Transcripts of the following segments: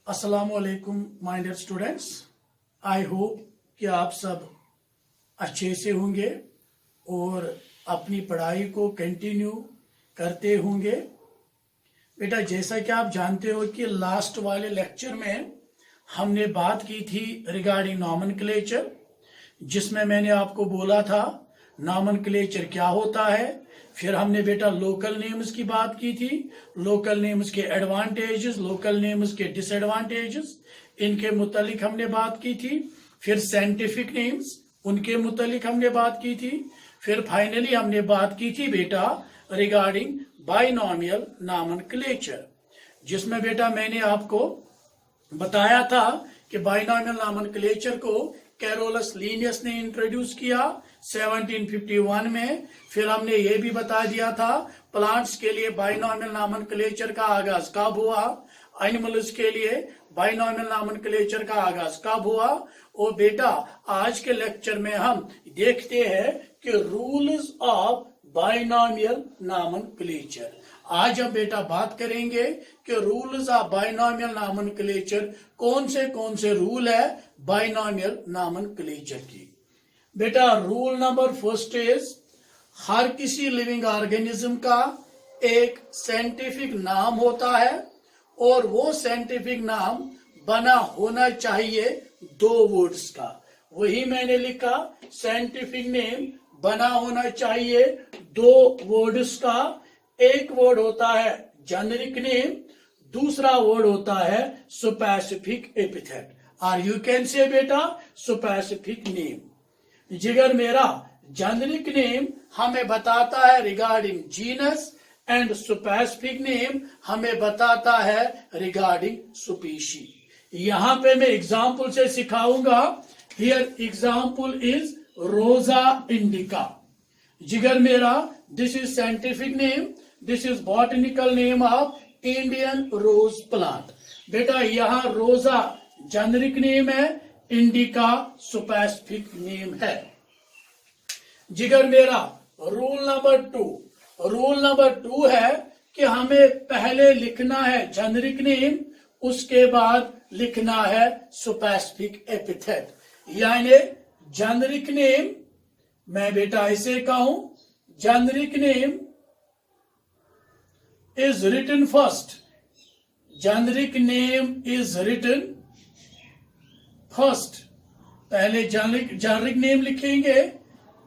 अस्सलामुअलैकुम my dear students. I hope कि आप सब अच्छे से होंगे और अपनी पढ़ाई को कंटिन्यू करते होंगे। बेटा, जैसा कि आप जानते हो कि लास्ट वाले लेक्चर में हमने बात की थी रिगार्डिंग नॉमेनक्लेचर, जिसमें मैंने आपको बोला था नॉमेनक्लेचर क्या होता है। फिर हमने बेटा लोकल नेम्स की बात की थी, लोकल नेम्स के एडवांटेजेस, लोकल नेम्स के डिसएडवांटेजेस, इनके मुतालिक हमने बात की थी। फिर साइंटिफिक नेम्स, उनके मुतालिक हमने बात की थी। फिर फाइनली हमने बात की थी बेटा रिगार्डिंग बाइनोमियल नॉमेनक्लेचर, जिसमें बेटा मैंने आपको बताया था कि बाइनोमियल नॉमेनक्लेचर को कैरोलस लीनियस ने इंट्रोड्यूस किया 1751 में। फिर हमने ये भी बता दिया था प्लांट्स के लिए बाइनोमियल नॉमेनक्लेचर का आगाज कब हुआ, एनिमल्स के लिए बाइनोमियल नॉमेनक्लेचर का आगाज कब हुआ। और बेटा आज के लेक्चर में हम देखते हैं कि रूल्स ऑफ बाइनोमियल नॉमेनक्लेचर। आज हम बेटा बात करेंगे कि रूल्स ऑफ बाइनोमियल नॉमेनक्लेचर, कौन से रूल है बाइनोमियल नॉमेनक्लेचर की। बेटा रूल नंबर फर्स्ट इज, हर किसी लिविंग ऑर्गेनिज्म का एक साइंटिफिक नाम होता है और वो साइंटिफिक नाम बना होना चाहिए दो वर्ड्स का। वही मैंने लिखा, साइंटिफिक नेम बना होना चाहिए दो वर्ड्स का। एक वर्ड होता है जेनेरिक नेम, दूसरा वर्ड होता है स्पेसिफिक एपिथेट, और यू कैन से बेटा स्पेसिफिक नेम। जिगर मेरा जेनेरिक नेम हमें बताता है regarding genus and specific name हमें बताता है रिगार्डिंग स्पीशी। यहां पे मैं एग्जांपल से सिखाऊंगा। Here example is Rosa indica. जिगर मेरा, this is scientific name, this is botanical name of Indian rose plant. बेटा यहाँ रोजा जेनेरिक नेम है, इंडिका स्पेसिफिक नेम है। जिगर मेरा रूल नंबर टू है कि हमें पहले लिखना है जेनेरिक नेम, उसके बाद लिखना है स्पेसिफिक एपिथेट। यानी जेनेरिक नेम, मैं बेटा ऐसे कहूं, generic name is written first. Generic name is written first. पहले generic name लिखेंगे,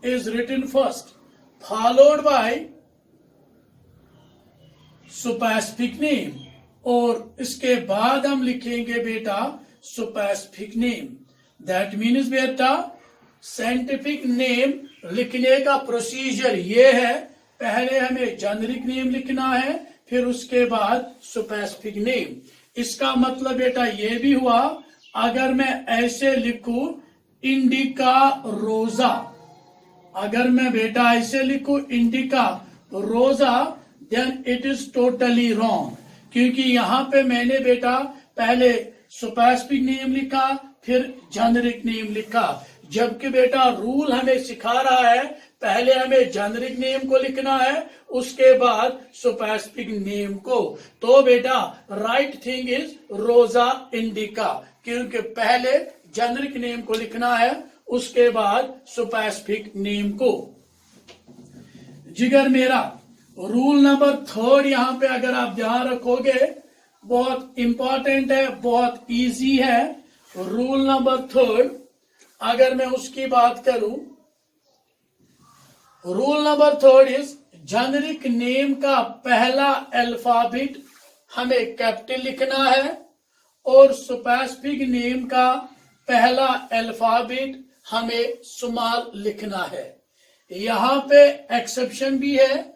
is written first, followed by specific name, और इसके बाद हम लिखेंगे बेटा specific name. That means बेटा साइंटिफिक नेम लिखने का प्रोसीजर ये है, पहले हमें जेनेरिक नेम लिखना है, फिर उसके बाद स्पेसिफिक नेम। इसका मतलब बेटा ये भी हुआ, अगर मैं ऐसे लिखूं इंडिका रोजा, अगर मैं बेटा ऐसे लिखूं indica Rosa, then it is totally wrong, क्योंकि यहां पे मैंने बेटा पहले स्पेसिफिक नेम लिखा फिर जेनेरिक नेम लिखा, जबकि बेटा रूल हमें सिखा रहा है पहले हमें जेनेरिक नेम को लिखना है, उसके बाद स्पेसिफिक नेम को। तो बेटा right thing is Rosa indica, क्योंकि पहले जेनेरिक नेम को लिखना है, उसके बाद स्पेसिफिक नेम को। जिगर मेरा रूल नंबर थर्ड, यहां पे अगर आप ध्यान रखोगे बहुत इंपॉर्टेंट है, बहुत इजी है। रूल नंबर थर्ड अगर मैं उसकी बात करूं, rule number third is generic name का पहला अल्फाबेट हमें कैपिटल लिखना है और स्पेसिफिक नेम का पहला अल्फाबेट हमें स्मॉल लिखना है। यहां पे एक्सेप्शन भी है,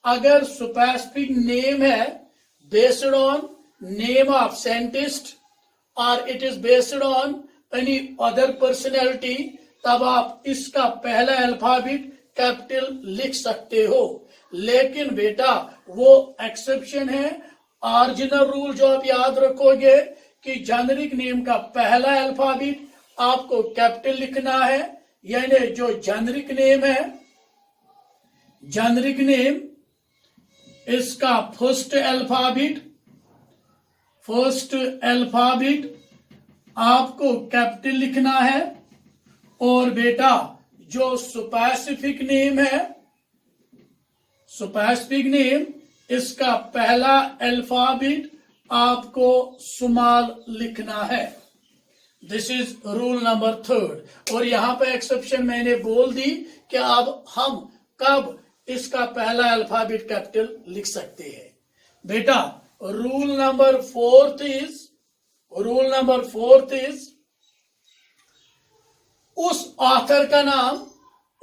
अगर स्पेसिफिक नेम है based on name of scientist और it is based on any other personality, तब आप इसका पहला अल्फाबेट कैपिटल लिख सकते हो। लेकिन बेटा वो एक्सेप्शन है, ओरिजिनल रूल जो आप याद रखोगे कि जेनेरिक नेम का पहला अल्फाबेट आपको कैपिटल लिखना है, यानी जो जेनेरिक नेम है, जेनेरिक नेम इसका फर्स्ट फर्स्ट अल्फाबेट आपको कैपिटल लिखना है, और बेटा जो स्पेसिफिक नेम है, स्पेसिफिक नेम, इसका पहला अल्फाबेट आपको स्मॉल लिखना है। This is rule number 3। और यहां पे एक्सेप्शन मैंने बोल दी कि अब हम कब इसका पहला अल्फाबेट कैपिटल लिख सकते हैं। बेटा रूल नंबर 4 इज उस ऑथर का नाम,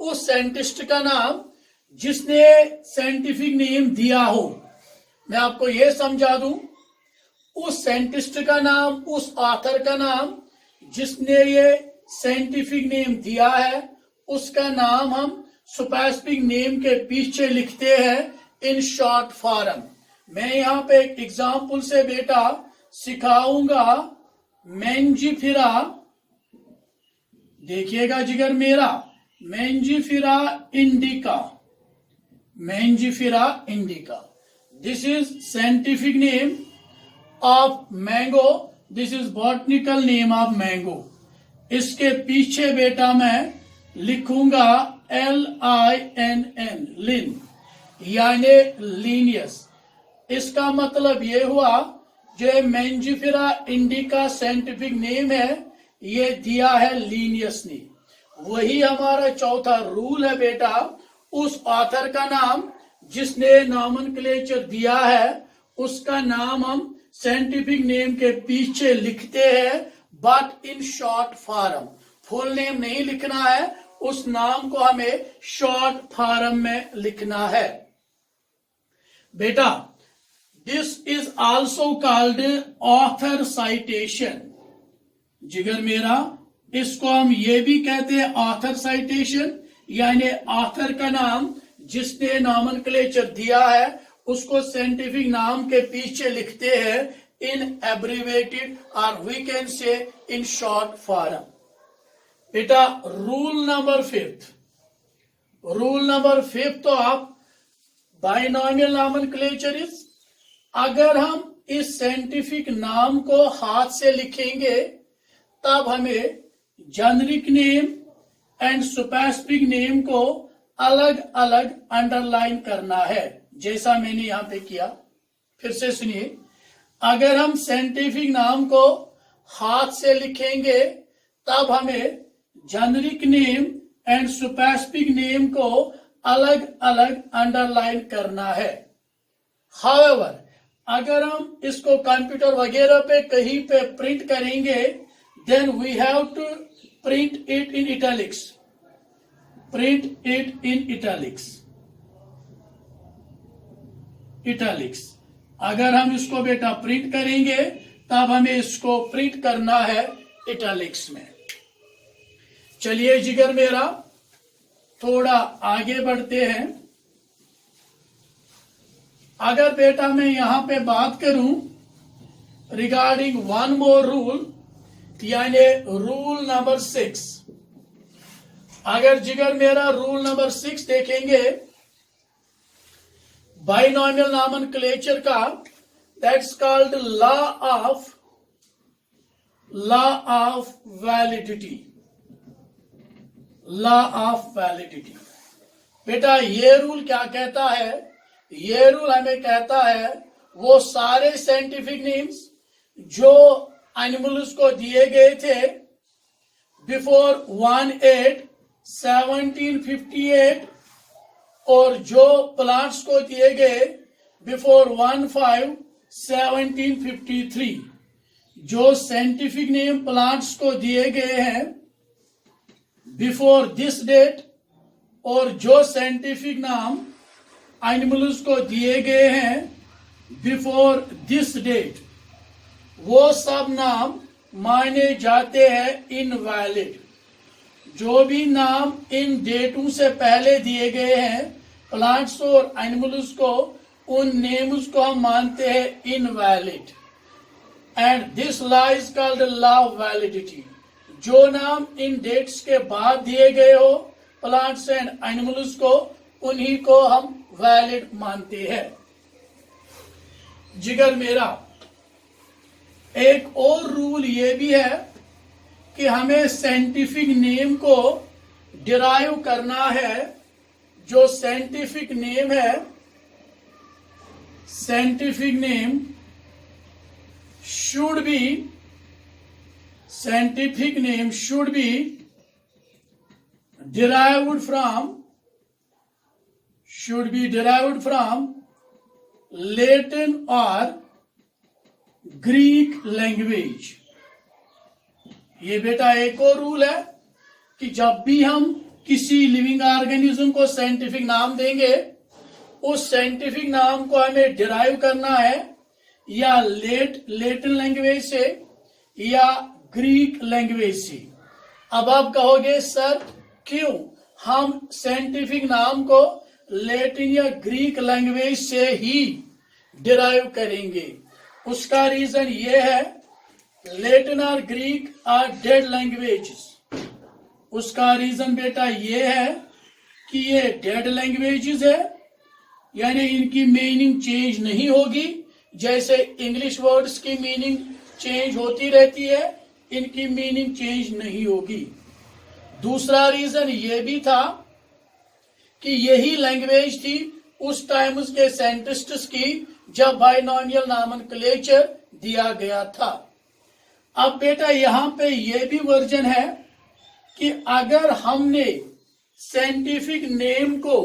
उस साइंटिस्ट का नाम जिसने साइंटिफिक नेम दिया हो। मैं आपको यह समझा दूं, उस साइंटिस्ट का नाम, उस ऑथर का नाम जिसने ये साइंटिफिक नेम दिया है, उसका नाम हम स्पेसिफिक नेम के पीछे लिखते हैं इन शॉर्ट फॉर्म। मैं यहां पे एक एग्जाम्पल से बेटा सिखाऊंगा। मेंजिफेरा, देखिएगा जिगर मेरा, Mangifera indica, Mangifera indica. This is scientific name of mango, this is botanical name of mango. इसके पीछे बेटा मैं लिखूंगा LINN, लिन, यानी लीनियस। इसका मतलब ये हुआ जो मेंजिफेरा इंडिका साइंटिफिक नेम है, ये दिया है लीनियस ने। वही हमारा चौथा रूल है बेटा, उस ऑथर का नाम जिसने नॉमेनक्लेचर दिया है, उसका नाम हम साइंटिफिक नेम के पीछे लिखते हैं, but in short form. Full name नहीं लिखना है, उस नाम को हमें शॉर्ट फॉर्म में लिखना है। बेटा this is also called author citation. जिगर मेरा, इसको हम ये भी कहते हैं ऑथर साइटेशन, यानी ऑथर का नाम जिसने नॉमेनक्लेचर दिया है, उसको साइंटिफिक नाम के पीछे लिखते हैं इन एब्रिवेटेड, और we can say in short form. बेटा rule number 5, rule number 5 of binomial nomenclature is, अगर हम इस साइंटिफिक नाम को हाथ से लिखेंगे तब हमें generic name and specific name को अलग अलग अंडरलाइन करना है, जैसा मैंने यहां पे किया। फिर से सुनिए, अगर हम साइंटिफिक नाम को हाथ से लिखेंगे तब हमें generic name and specific name को अलग अलग अंडरलाइन करना है। हाउएवर, अगर हम इसको कंप्यूटर वगैरह पे कहीं पे प्रिंट करेंगे, then we have to print it in italics, print it in italics, italics. अगर हम इसको बेटा प्रिंट करेंगे तब हमें इसको प्रिंट करना है इटैलिक्स में। चलिए जिगर मेरा, थोड़ा आगे बढ़ते हैं। अगर बेटा मैं यहां पे बात करूं रिगार्डिंग वन मोर रूल, यानी रूल नंबर 6, अगर जिगर मेरा रूल नंबर 6 देखेंगे बाइनोमियल नॉमेनक्लेचर का, that's called law of validity, law of validity. बेटा ये रूल क्या कहता है? ये रूल हमें कहता है वो सारे साइंटिफिक नेम्स जो एनिमल्स को दिए गए थे बिफोर 1758 और जो प्लांट्स को दिए गए बिफोर 1753, जो साइंटिफिक नेम प्लांट्स को दिए गए हैं बिफोर दिस डेट और जो साइंटिफिक नाम एनिमल्स को दिए गए हैं बिफोर दिस डेट, वो सब नाम माने जाते हैं इनवैलिड। जो भी नाम इन डेटों से पहले दिए गए हैं प्लांट्स और एनिमल्स को, उन नेम्स को हम मानते हैं invalid. And this law is called law of validity. जो नाम इन डेट्स के बाद दिए गए हो प्लांट्स एंड एनिमल्स को, उन्हीं को हम वैलिड मानते हैं। जिगर मेरा, एक और रूल ये भी है कि हमें साइंटिफिक नेम को डिराइव करना है। जो साइंटिफिक नेम है, scientific name should be scientific name should be derived from Latin or Greek language। ये बेटा एक और रूल है कि जब भी हम किसी लिविंग ऑर्गेनिज्म को साइंटिफिक नाम देंगे, उस साइंटिफिक नाम को हमें डिराइव करना है या लेटिन लैंग्वेज से या ग्रीक लैंग्वेज से। अब आप कहोगे सर क्यों हम साइंटिफिक नाम को लेटिन या ग्रीक लैंग्वेज से ही डिराइव करेंगे? उसका रीजन ये है, लेटिन और ग्रीक आर डेड लैंग्वेजेस। उसका रीजन बेटा ये है कि ये डेड लैंग्वेजेस है, यानी इनकी मीनिंग चेंज नहीं होगी। जैसे इंग्लिश वर्ड्स की मीनिंग चेंज होती रहती है, इनकी मीनिंग चेंज नहीं होगी। दूसरा रीजन ये भी था कि यही लैंग्वेज थी उस टाइम उसके साइंटिस्ट्स की जब बाइनोमियल नॉमेनक्लेचर दिया गया था। अब बेटा यहां पे ये भी वर्जन है कि अगर हमने साइंटिफिक नेम को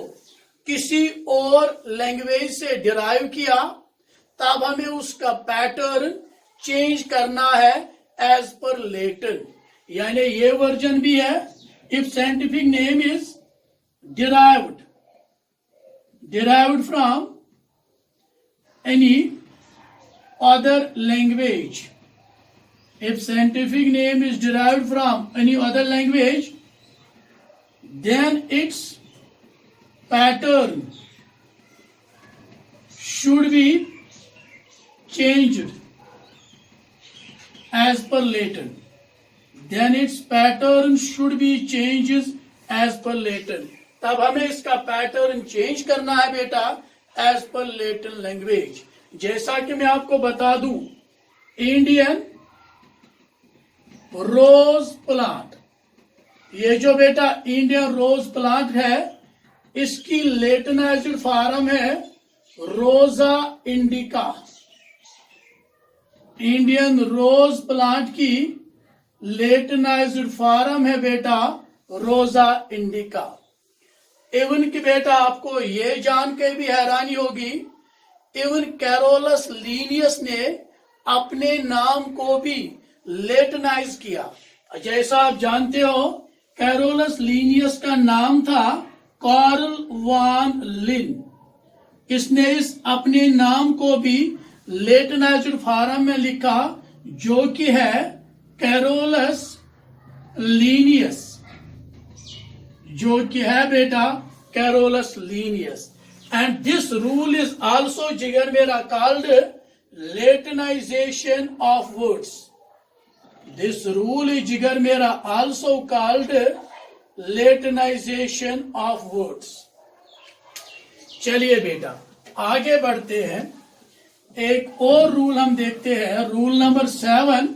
किसी और लैंग्वेज से डिराइव किया, तब हमें उसका पैटर्न चेंज करना है एज पर लेटिन। यानी ये वर्जन भी है, if scientific name is derived from any other language, if scientific name is derived from any other language, then its pattern should be changed as per Latin. Then its pattern should be changed as per Latin. तब हमें इसका pattern change करना है बेटा as per Latin language. जैसा कि मैं आपको बता दूं, इंडियन रोज प्लांट, ये जो बेटा इंडियन रोज प्लांट है, इसकी लेटिनाइज्ड फॉर्म है Rosa indica. Indian rose plant की लेटिनाइज्ड फॉर्म है बेटा रोजा इंडिका। इवन की बेटा आपको ये जान के भी हैरानी होगी, इवन कैरोलस लीनियस ने अपने नाम को भी लेटिनाइज किया। जैसा आप जानते हो, कैरोलस लीनियस का नाम था कार्ल वान लिन। इसने इस अपने नाम को भी लेटिनाइज्ड फॉर्म में लिखा, जो कि है कैरोलस लीनियस, जो कि है बेटा Carolus Linnaeus. And this rule is also जिगर मेरा called Latinisation of words. This rule is जिगर मेरा also called Latinisation of words. चलिए बेटा आगे बढ़ते हैं, एक और रूल हम देखते हैं, रूल नंबर 7।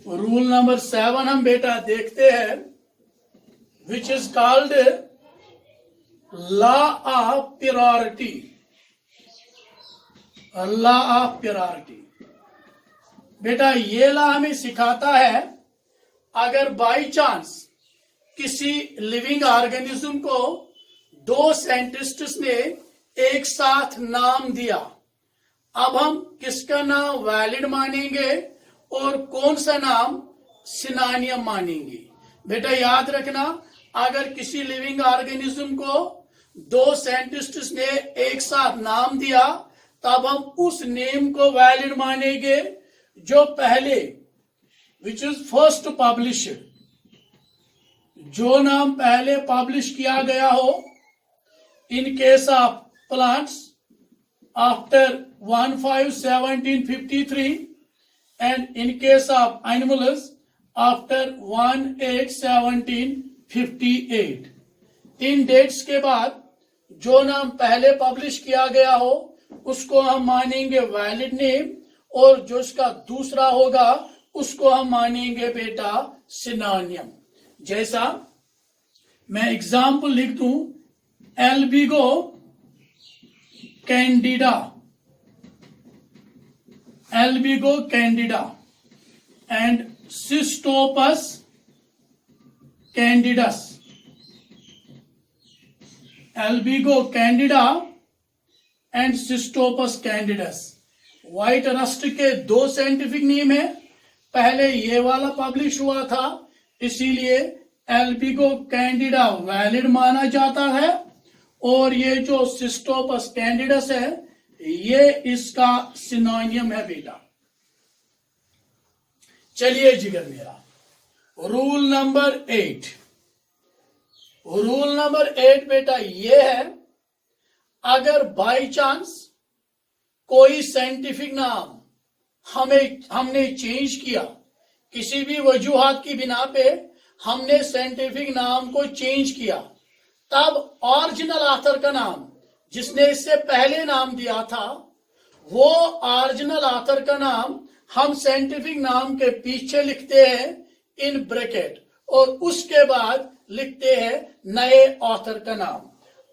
रूल नंबर 7 हम बेटा देखते हैं, which is called law of priority। law of priority बेटा ये लॉ हमें सिखाता है, अगर बाई चांस किसी लिविंग ऑर्गेनिज्म को दो साइंटिस्ट्स ने एक साथ नाम दिया, अब हम किसका नाम वैलिड मानेंगे और कौन सा नाम सिनोनिम मानेंगे? बेटा याद रखना, अगर किसी लिविंग ऑर्गेनिज्म को दो साइंटिस्ट्स ने एक साथ नाम दिया, तब हम उस नेम को वैलिड मानेंगे जो पहले, विच इज फर्स्ट पब्लिश्ड, जो नाम पहले पब्लिश किया गया हो। In case of plants after 1/5/1753 and in case of animals after 1/8/1758। इन डेट्स के बाद जो नाम पहले पब्लिश किया गया हो उसको हम मानेंगे वैलिड नेम, और जो इसका दूसरा होगा उसको हम मानेंगे बेटा सिनोनिम। जैसा मैं एग्जाम्पल लिख दूं, Albugo candida, Albugo candida and Cystopus candidus. Albugo candida and Cystopus candidus white rust के दो साइंटिफिक नेम है। पहले ये वाला पब्लिश हुआ था, इसीलिए एल्बिगो कैंडिडा वैलिड माना जाता है, और ये जो सिस्टोपस कैंडिडस है ये इसका सिनोनिम है बेटा। चलिए जिगर मेरा, रूल नंबर 8। रूल नंबर 8 बेटा ये है, अगर बाय चांस कोई साइंटिफिक नाम हमने चेंज किया, किसी भी वजूहात की बिना पे हमने साइंटिफिक नाम को चेंज किया, तब ओरिजिनल ऑथर का नाम जिसने इससे पहले नाम दिया था, वो ओरिजिनल ऑथर का नाम हम साइंटिफिक नाम के पीछे लिखते हैं इन ब्रैकेट, और उसके बाद लिखते हैं नए ऑथर का नाम।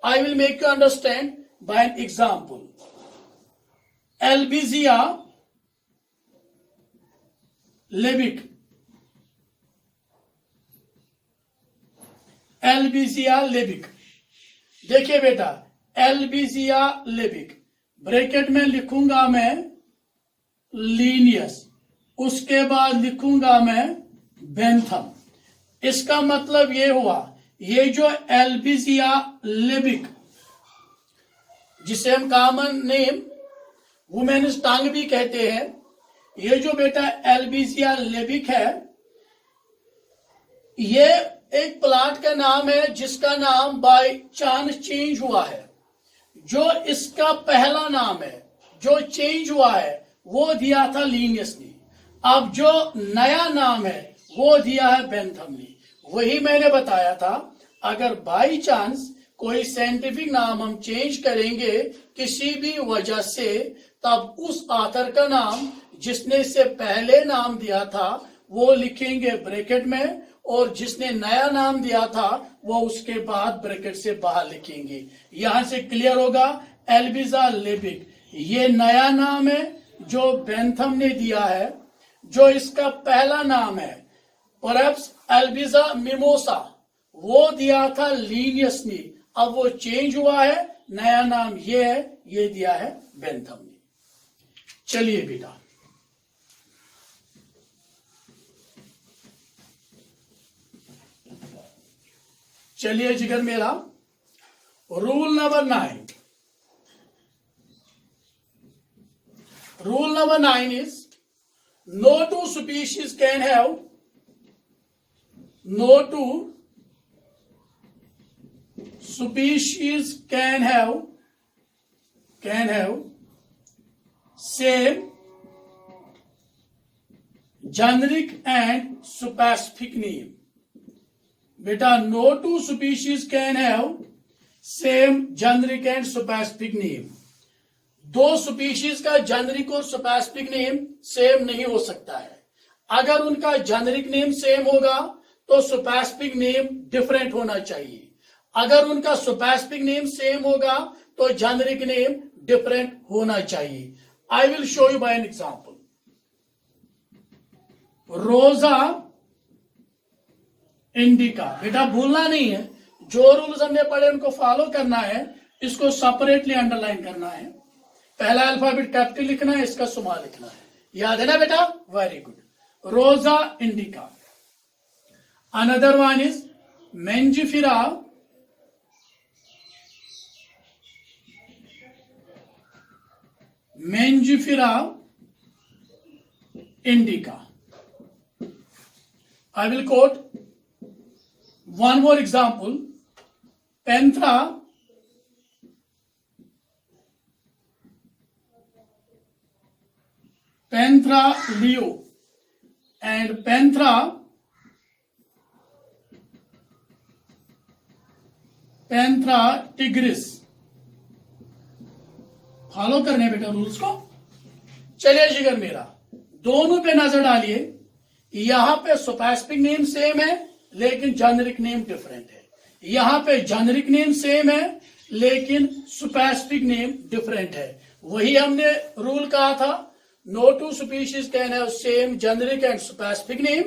I will make you understand by an example. Albizia lebbeck, Albizia lebbeck. देखिए बेटा, एल्बिजिया लेबिक ब्रैकेट में लिखूंगा मैं लीनियस, उसके बाद लिखूंगा मैं बेंथम। इसका मतलब ये हुआ, ये जो एल्बिजिया लेबिक, जिसे हम कॉमन नेम वुमेन्स टंग भी कहते हैं, ये जो बेटा एल्बिजिया लेबिक है, ये एक प्लांट का नाम है जिसका नाम बाय चांस चेंज हुआ है। जो इसका पहला नाम है जो चेंज हुआ है वो दिया था लीनियस ने, अब जो नया नाम है वो दिया है बेंथम ने। वही मैंने बताया था, अगर बाय चांस कोई साइंटिफिक नाम हम चेंज करेंगे किसी भी वजह से, तब उस ऑथर का नाम जिसने इससे पहले नाम दिया था वो लिखेंगे ब्रैकेट में, और जिसने नया नाम दिया था वो उसके बाद ब्रैकेट से बाहर लिखेंगे। यहां से क्लियर होगा, एल्बिजा लेबिक ये नया नाम है जो बेंथम ने दिया है। जो इसका पहला नाम है परहैप्स एल्बिजा मिमोसा, वो दिया था लीनियस ने, अब वो चेंज हुआ है, नया नाम ये है, ये दिया है बेंथम ने। चलिए बेटा, चलिए जिगर मेरा, rule number 9। Rule number 9 is, no two species can have same generic and specific name. बेटा, no two species can have same generic and specific name. दो स्पीशीज का जेनरिक और स्पेसिफिक नेम सेम नहीं हो सकता है। अगर उनका जेनरिक नेम सेम होगा तो स्पेसिफिक नेम डिफरेंट होना चाहिए। अगर उनका स्पेसिफिक नेम सेम होगा तो जेनरिक नेम डिफरेंट होना चाहिए। I will show you by an example. Rosa indica, बेटा भूलना नहीं है, जो रूल्स हमने पढ़े उनको फॉलो करना है, इसको सेपरेटली अंडरलाइन करना है। पहला अल्फाबेट कैपिटल लिखना है, इसका स्मॉल लिखना है, याद है ना बेटा? Very good. Rosa indica. Another one is Mangifera indica. I will quote one more example. Panthera leo and Panthera tigris। Follow करने बेटा रूल्स को। चलिए जिगर मेरा, दोनों पे नजर डालिए। यहां पे स्पेसिफिक नेम सेम है लेकिन जेनेरिक नेम डिफरेंट है। यहां पे जेनेरिक नेम सेम है लेकिन स्पेसिफिक नेम डिफरेंट है। वही हमने रूल कहा था, no two species can have same generic and specific name.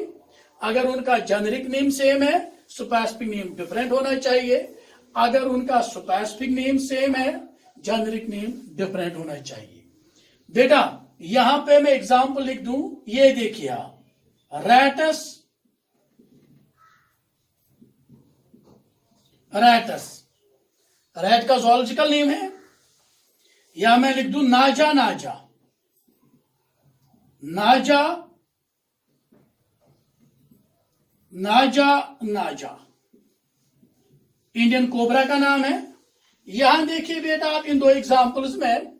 अगर उनका जेनेरिक नेम सेम है, स्पेसिफिक नेम डिफरेंट होना चाहिए। अगर उनका स्पेसिफिक नेम सेम है, जेनेरिक नेम डिफरेंट होना चाहिए। बेटा यहां पे मैं एग्जांपल लिख दूं, ये देखिए आप, रैटस, रैटस, रैट का जोलॉजिकल नेम है, या मैं लिख दूं नाजा, नाजा, नाजा, नाजा, नाजा, इंडियन कोबरा का नाम है। यहां देखिए बेटा आप, इन दो एग्जांपल्स में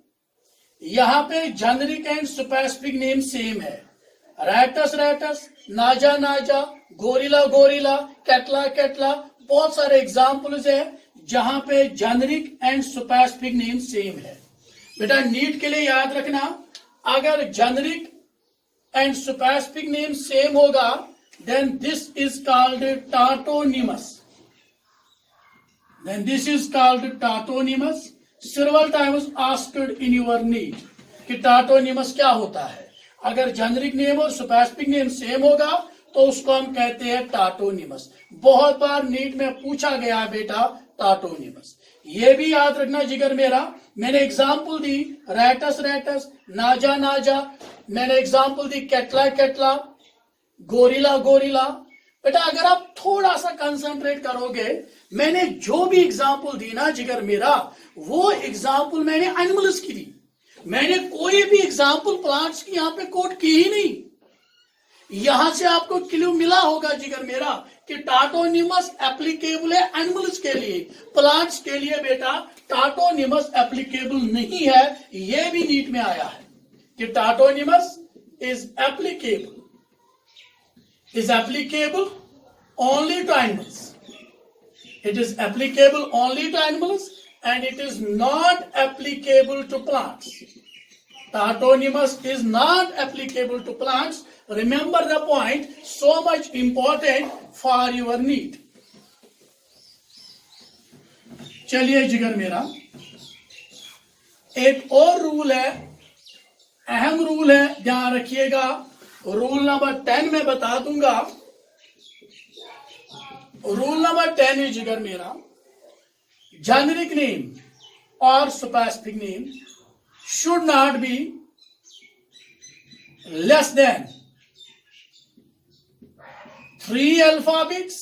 यहां पे generic and specific name same है। रैटस, रैटस, नाजा, नाजा, गोरिल्ला, गोरिल्ला, कैटला, कैटला, बहुत सारे एग्जांपल्स है जहां पे generic and specific name same है। बेटा नीट के लिए याद रखना, अगर generic and specific name same होगा then this is called tautonymus. Then this is called tautonymus. Several times asked in your NEET कि tautonymus क्या होता है। अगर जेनेरिक नेम और स्पेसिफिक नेम सेम होगा तो उसको हम कहते हैं tautonymus। बहुत बार नीट में पूछा गया है बेटा tautonymus। ये भी याद रखना जिगर मेरा, मैंने एग्जाम्पल दी रैटस, रैटस, नाजा, नाजा, मैंने एग्जाम्पल दी कैटला, कैटला, गोरिल्ला, गोरिल्ला। बेटा अगर आप थोड़ा सा कंसंट्रेट करोगे, मैंने जो भी एग्जाम्पल दी ना जिगर मेरा, वो एग्जाम्पल मैंने एनिमल्स की दी। मैंने कोई भी एग्जाम्पल प्लांट्स की यहां पे कोट की ही नहीं। यहां से आपको क्लू मिला होगा जिगर मेरा कि टाटोनिमस एप्लीकेबल है एनिमल्स के लिए, प्लांट्स के लिए बेटा टाटोनिमस एप्लीकेबल नहीं है। यह भी नीट में आया है कि टाटोनिमस is applicable only to animals. It is applicable only to animals and it is not applicable to plants. Tautonymus is not applicable to plants. Remember the point, so much important for your need. चलिए जिगर मेरा, एक और rule है, अहम rule है, ध्यान रखिएगा। रूल नंबर 10 में बता दूंगा। रूल नंबर 10 है जिगर मेरा, जेनेरिक नेम और specific name should not be less than 3 alphabets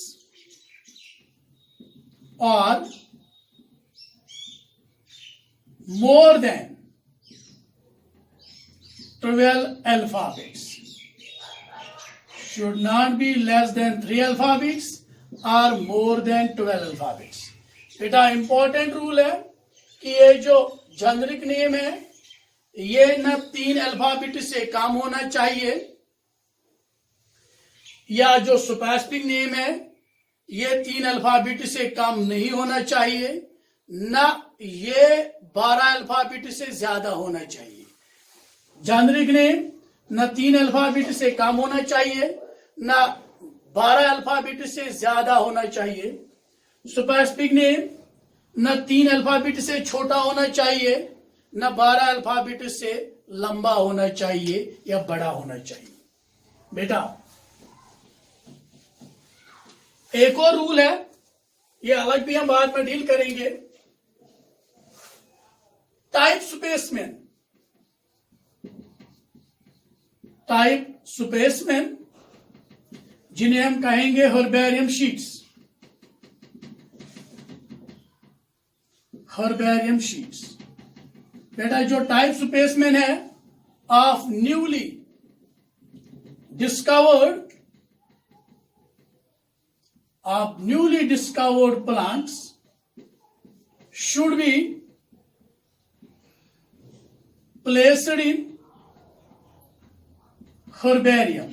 और more than 12 alphabets. Should not be less than 3 alphabets or more than 12 alphabets. बेटा इंपॉर्टेंट रूल है कि ये जो जेनेरिक नेम है ये न 3 अल्फाबेट से कम होना चाहिए, या जो स्पेसिफिक नेम है ये 3 अल्फाबेट से कम नहीं होना चाहिए, न ये 12 अल्फाबेट से ज्यादा होना चाहिए। जेनेरिक नेम न 3 अल्फाबेट से कम होना चाहिए, न 12 अल्फाबेट से ज्यादा होना चाहिए। स्पेसिफिक नेम न 3 अल्फाबेट से छोटा होना चाहिए, न 12 अल्फाबेट से लंबा होना चाहिए या बड़ा होना चाहिए। बेटा एक और रूल है, ये अलग भी हम बाद में डील करेंगे। टाइप स्पेसमैन, टाइप स्पेसमैन जिन्हें हम कहेंगे हर्बेरियम शीट्स, हर्बेरियम शीट्स। बेटा जो टाइप स्पेसमैन है of newly discovered plants should be placed in herbarium.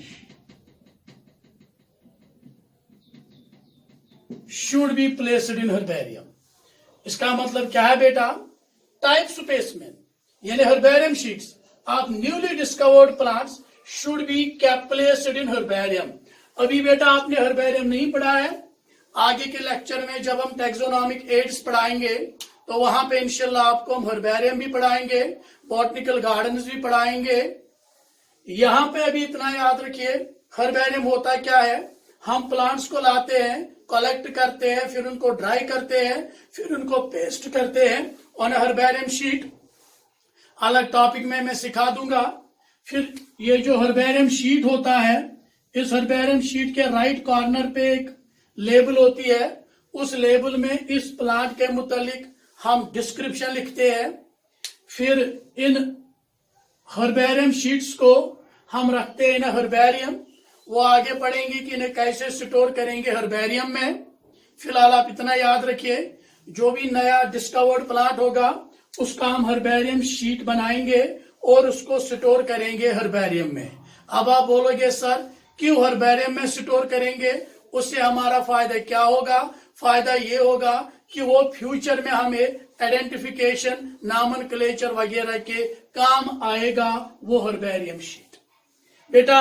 Should be placed in herbarium. इसका मतलब क्या है बेटा, टाइप स्पेसमैन यानी herbarium sheets of newly discovered plants should be placed in herbarium. अभी बेटा आपने हर्बेरियम नहीं पढ़ा है, आगे के लेक्चर में जब हम टैक्सोनॉमिक एड्स पढ़ाएंगे तो वहां पे इंशाल्लाह आपको हम हर्बेरियम भी पढ़ाएंगे, बॉटनिकल गार्डन्स भी पढ़ाएंगे। यहां पे अभी इतना याद रखिए, हर्बेरियम होता क्या है, हम प्लांट्स को लाते हैं, कलेक्ट करते हैं, फिर उनको ड्राई करते हैं, फिर उनको पेस्ट करते हैं ऑन हर्बेरियम शीट। अलग टॉपिक में मैं सिखा दूंगा। फिर ये जो हर्बेरियम शीट होता है, इस हर्बेरियम शीट के राइट कॉर्नर पे एक लेबल होती है, उस लेबल में इस प्लांट के मुतालिक हम डिस्क्रिप्शन लिखते हैं। फिर इन हर्बेरियम शीट्स को हम रखते हैं इन हर्बेरियम, वो आगे पढ़ेंगे कि इन्हें कैसे स्टोर करेंगे हर्बेरियम में। फिलहाल आप इतना याद रखिए, जो भी नया डिस्कवर्ड प्लांट होगा उसका हम हर्बेरियम शीट बनाएंगे और उसको स्टोर करेंगे हर्बेरियम में। अब आप बोलोगे सर क्यों हर्बेरियम में स्टोर करेंगे, उससे हमारा फायदा क्या होगा? फायदा ये होगा कि वो फ्यूचर में हमें आइडेंटिफिकेशन, नॉमेनक्लेचर वगैरह के काम आएगा वो हर्बेरियम शीट। बेटा